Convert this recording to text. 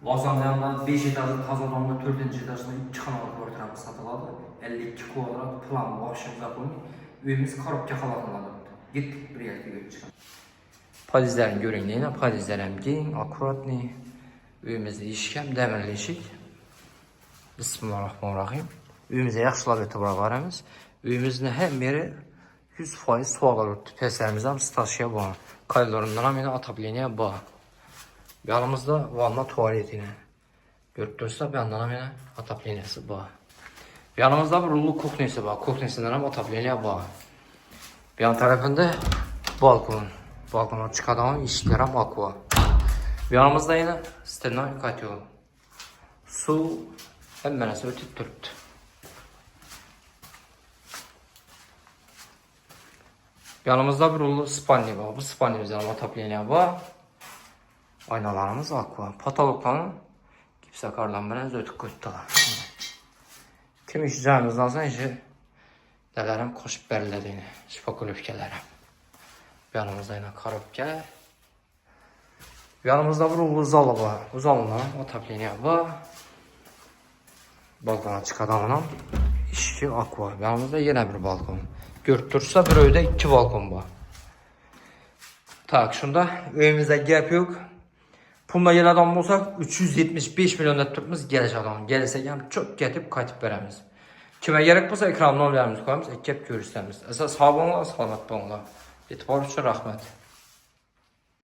Lozan yanında 5 etajlı Kazadon'da 4. etajında 2 kanal kvartiramız satıladı. 52 kvadrat plan başlık zakonu. Üyemiz korupça kalanladı. Gittik bir yerde görüp çıkan. Palizlerin görünüğüne palizlerim giyin, akurat ne? Üyemizde işkem, demirleşik. Bismillahirrahmanirrahim. Üyemize yaxşılab ötübara varımız. Üyemizin hem biri 100% sual olur. Peslerimizden stasya bağlı. Koridorundan hemen atabilene bağlı. Yanımızda vanna tuvaletine. Görüp dursa bir yandan hemen ataplenesi bağlı. Yanımızda bir rullu kuhnesi bağlı. Kuhnesinden hem atapleneye bağlı. Bir yan tarafında balkon. Balkona çıkan işler hem aqua. Yanımızda yine stena katıyor. Su hem menesi ötüp duruptu. Yanımızda bir rullu spalni var. Bu spalnimizden ama atapleneye bağlı. Aynalarımız aqua. Patologların gipsakardan biraz ötük koydular. Kim işleyeceğimiz lazım işi delerim koşup belirlediğini. Spokul öfkelerim. Yanımızda yine karıpke. Yanımızda bir uzalı var. Uzalından otapleneye var. Balkona çıkadanla işi aqua. Yanımızda yine bir balkon. Görüp bir öyde 2 balkon var. Tak şunda evimizde gap yok. Pulda gel adam olsak 375 milyon tutmamız geliş adam. Gelirse hem çok getip katıp veremiz. Kime gerek olsa ekran nömrələrimizi koyarız, ekip görürseniz. Esas sağ olun, salamat olun. Etibar üçün rahmet.